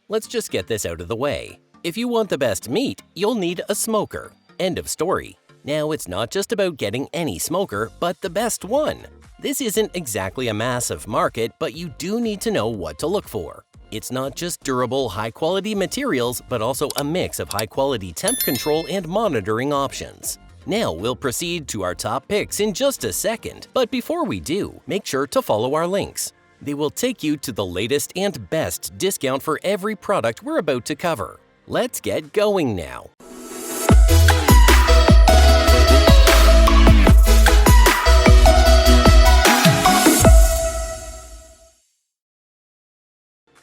Let's just get this out of the way. If you want the best meat, you'll need a smoker. End of story. Now, it's not just about getting any smoker, but the best one. This isn't exactly a massive market, but you do need to know what to look for. It's not just durable, high-quality materials, but also a mix of high-quality temp control and monitoring options. Now we'll proceed to our top picks in just a second, but before we do, make sure to follow our links. They will take you to the latest and best discount for every product we're about to cover. Let's get going now.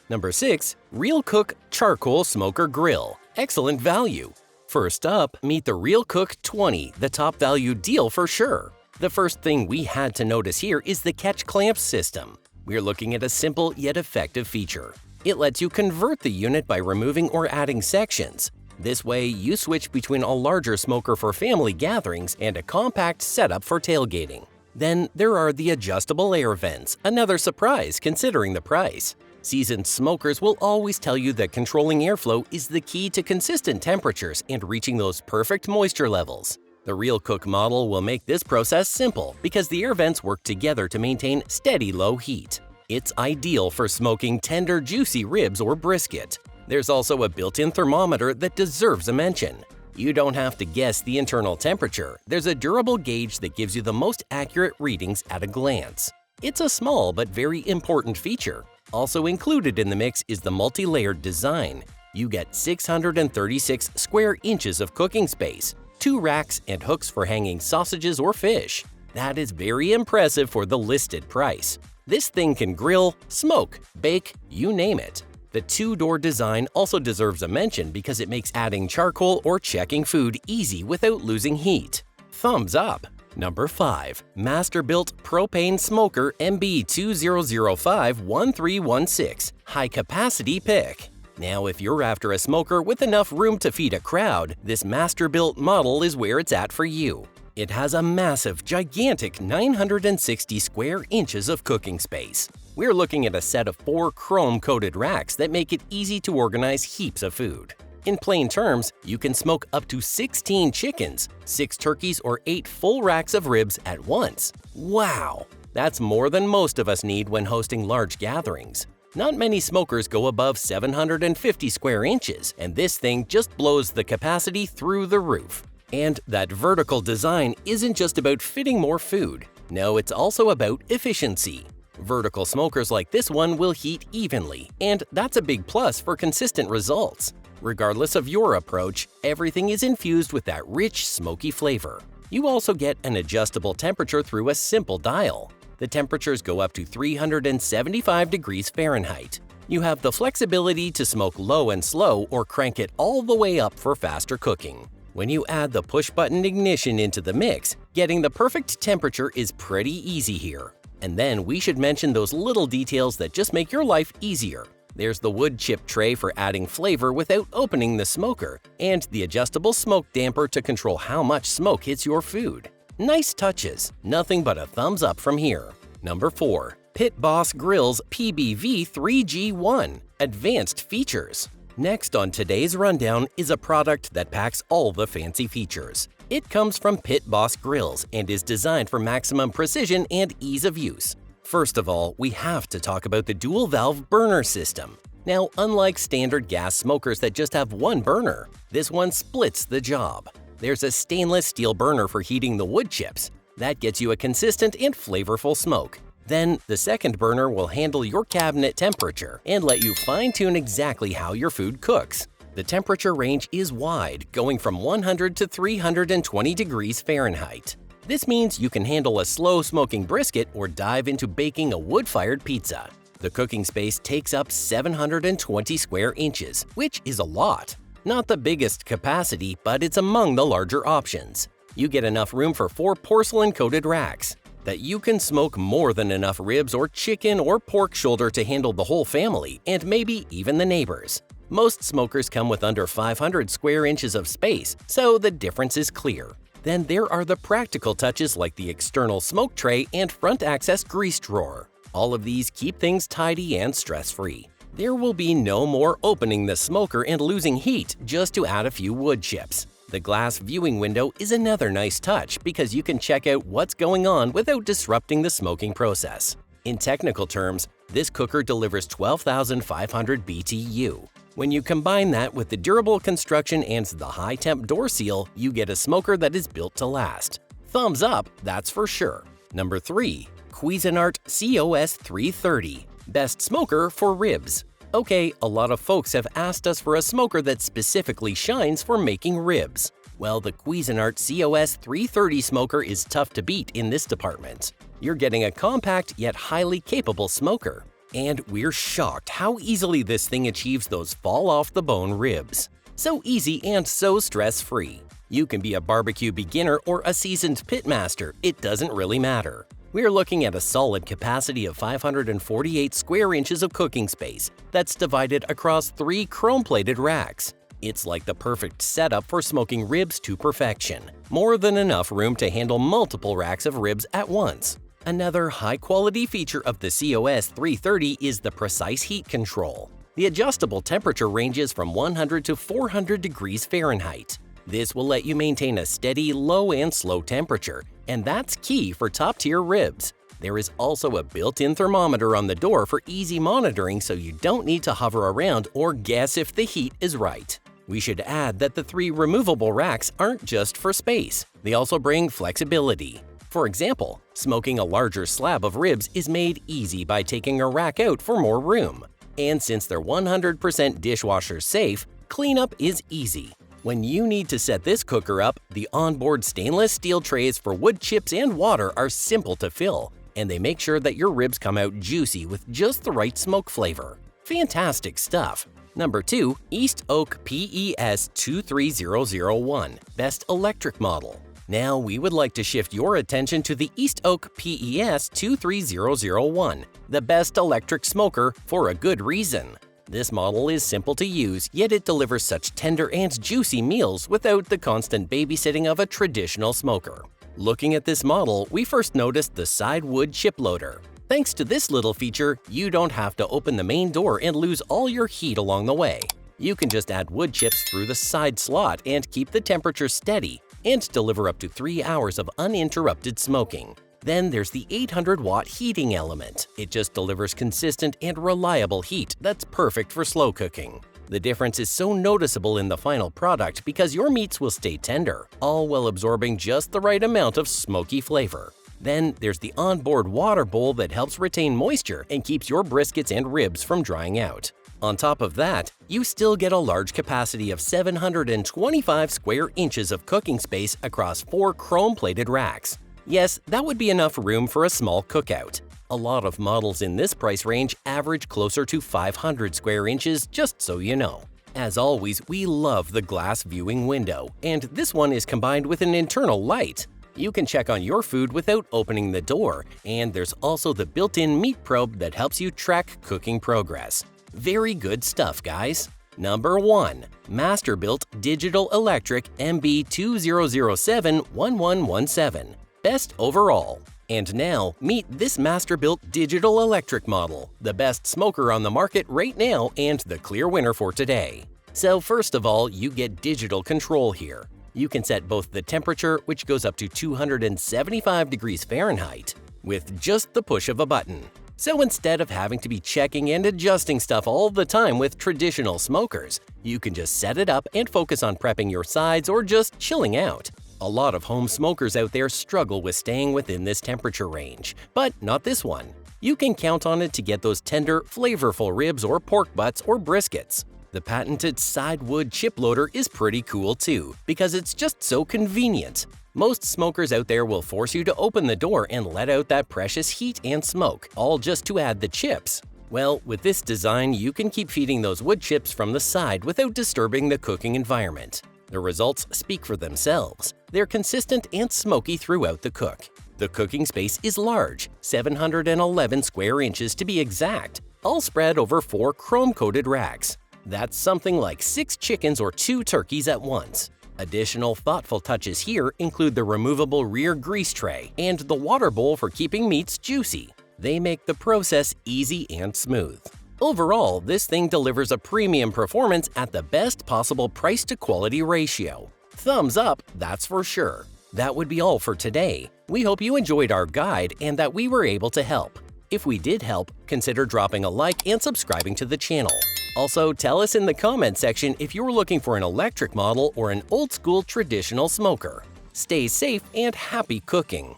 Number 6. Realcook Charcoal Smoker Grill. Excellent value. First up, meet the Realcook 20, the top value deal for sure. The first thing we had to notice here is the catch clamp system. We're looking at a simple yet effective feature. It lets you convert the unit by removing or adding sections. This way, you switch between a larger smoker for family gatherings and a compact setup for tailgating. Then there are the adjustable air vents, another surprise considering the price. Seasoned smokers will always tell you that controlling airflow is the key to consistent temperatures and reaching those perfect moisture levels. The Realcook model will make this process simple because the air vents work together to maintain steady low heat. It's ideal for smoking tender, juicy ribs or brisket. There's also a built-in thermometer that deserves a mention. You don't have to guess the internal temperature. There's a durable gauge that gives you the most accurate readings at a glance. It's a small but very important feature. Also included in the mix is the multi-layered design. You get 636 square inches of cooking space, 2 racks and hooks for hanging sausages or fish. That is very impressive for the listed price. This thing can grill, smoke, bake, you name it. The 2-door design also deserves a mention because it makes adding charcoal or checking food easy without losing heat. Thumbs up! Number 5. Masterbuilt Propane Smoker MB20051316 High Capacity Pick. Now, if you're after a smoker with enough room to feed a crowd, this Masterbuilt model is where it's at for you. It has a massive, gigantic 960 square inches of cooking space. We're looking at a set of 4 chrome-coated racks that make it easy to organize heaps of food. In plain terms, you can smoke up to 16 chickens, 6 turkeys, or 8 full racks of ribs at once. Wow! That's more than most of us need when hosting large gatherings. Not many smokers go above 750 square inches, and this thing just blows the capacity through the roof. And that vertical design isn't just about fitting more food. No, it's also about efficiency. Vertical smokers like this one will heat evenly, and that's a big plus for consistent results. Regardless of your approach, everything is infused with that rich, smoky flavor. You also get an adjustable temperature through a simple dial. The temperatures go up to 375 degrees Fahrenheit. You have the flexibility to smoke low and slow or crank it all the way up for faster cooking. When you add the push-button ignition into the mix, getting the perfect temperature is pretty easy here. And then we should mention those little details that just make your life easier. There's the wood chip tray for adding flavor without opening the smoker, and the adjustable smoke damper to control how much smoke hits your food. Nice touches, nothing but a thumbs up from here. Number 4. Pit Boss Grill's PBV 3G1 Advanced Features. Next on today's rundown is a product that packs all the fancy features. It comes from Pit Boss Grills and is designed for maximum precision and ease of use. First of all, we have to talk about the dual-valve burner system. Now, unlike standard gas smokers that just have one burner, this one splits the job. There's a stainless steel burner for heating the wood chips. That gets you a consistent and flavorful smoke. Then, the second burner will handle your cabinet temperature and let you fine-tune exactly how your food cooks. The temperature range is wide, going from 100 to 320 degrees Fahrenheit. This means you can handle a slow-smoking brisket or dive into baking a wood-fired pizza. The cooking space takes up 720 square inches, which is a lot. Not the biggest capacity, but it's among the larger options. You get enough room for 4 porcelain-coated racks. That you can smoke more than enough ribs or chicken or pork shoulder to handle the whole family and maybe even the neighbors. Most smokers come with under 500 square inches of space, so the difference is clear. Then there are the practical touches like the external smoke tray and front access grease drawer. All of these keep things tidy and stress-free. There will be no more opening the smoker and losing heat just to add a few wood chips. The glass viewing window is another nice touch because you can check out what's going on without disrupting the smoking process. In technical terms, this cooker delivers 12,500 BTU. When you combine that with the durable construction and the high-temp door seal, you get a smoker that is built to last. Thumbs up, that's for sure. Number 3. Cuisinart COS 330. Best smoker for ribs. Okay, a lot of folks have asked us for a smoker that specifically shines for making ribs. Well, the Cuisinart COS 330 smoker is tough to beat in this department. You're getting a compact yet highly capable smoker. And we're shocked how easily this thing achieves those fall-off-the-bone ribs. So easy and so stress-free. You can be a barbecue beginner or a seasoned pitmaster, it doesn't really matter. We're looking at a solid capacity of 548 square inches of cooking space that's divided across 3 chrome-plated racks. It's like the perfect setup for smoking ribs to perfection. More than enough room to handle multiple racks of ribs at once. Another high-quality feature of the COS 330 is the precise heat control. The adjustable temperature ranges from 100 to 400 degrees Fahrenheit. This will let you maintain a steady, low and slow temperature, and that's key for top-tier ribs. There is also a built-in thermometer on the door for easy monitoring so you don't need to hover around or guess if the heat is right. We should add that the 3 removable racks aren't just for space, they also bring flexibility. For example, smoking a larger slab of ribs is made easy by taking a rack out for more room. And since they're 100% dishwasher safe, cleanup is easy. When you need to set this cooker up, the onboard stainless steel trays for wood chips and water are simple to fill, and they make sure that your ribs come out juicy with just the right smoke flavor. Fantastic stuff! Number 2. East Oak PES 23001 Best Electric Model. Now we would like to shift your attention to the East Oak PES 23001, the best electric smoker for a good reason. This model is simple to use, yet it delivers such tender and juicy meals without the constant babysitting of a traditional smoker. Looking at this model, we first noticed the side wood chip loader. Thanks to this little feature, you don't have to open the main door and lose all your heat along the way. You can just add wood chips through the side slot and keep the temperature steady and deliver up to 3 hours of uninterrupted smoking. Then there's the 800-watt heating element. It just delivers consistent and reliable heat that's perfect for slow cooking. The difference is so noticeable in the final product because your meats will stay tender, all while absorbing just the right amount of smoky flavor. Then there's the onboard water bowl that helps retain moisture and keeps your briskets and ribs from drying out. On top of that, you still get a large capacity of 725 square inches of cooking space across 4 chrome-plated racks. Yes, that would be enough room for a small cookout. A lot of models in this price range average closer to 500 square inches, just so you know. As always, we love the glass viewing window, and this one is combined with an internal light. You can check on your food without opening the door, and there's also the built-in meat probe that helps you track cooking progress. Very good stuff, guys! Number 1. Masterbuilt Digital Electric MB2007-1117 Best overall. And now, meet this Masterbuilt Digital Electric model, the best smoker on the market right now and the clear winner for today. So first of all, you get digital control here. You can set both the temperature, which goes up to 275 degrees Fahrenheit, with just the push of a button. So instead of having to be checking and adjusting stuff all the time with traditional smokers, you can just set it up and focus on prepping your sides or just chilling out. A lot of home smokers out there struggle with staying within this temperature range, but not this one. You can count on it to get those tender, flavorful ribs or pork butts or briskets. The patented side wood chip loader is pretty cool too, because it's just so convenient. Most smokers out there will force you to open the door and let out that precious heat and smoke, all just to add the chips. Well, with this design, you can keep feeding those wood chips from the side without disturbing the cooking environment. The results speak for themselves. They're consistent and smoky throughout the cook. The cooking space is large, 711 square inches to be exact, all spread over 4 chrome-coated racks. That's something like 6 chickens or 2 turkeys at once. Additional thoughtful touches here include the removable rear grease tray and the water bowl for keeping meats juicy. They make the process easy and smooth. Overall, this thing delivers a premium performance at the best possible price-to-quality ratio. Thumbs up, that's for sure. That would be all for today. We hope you enjoyed our guide and that we were able to help. If we did help, consider dropping a like and subscribing to the channel. Also, tell us in the comment section if you're looking for an electric model or an old-school traditional smoker. Stay safe and happy cooking!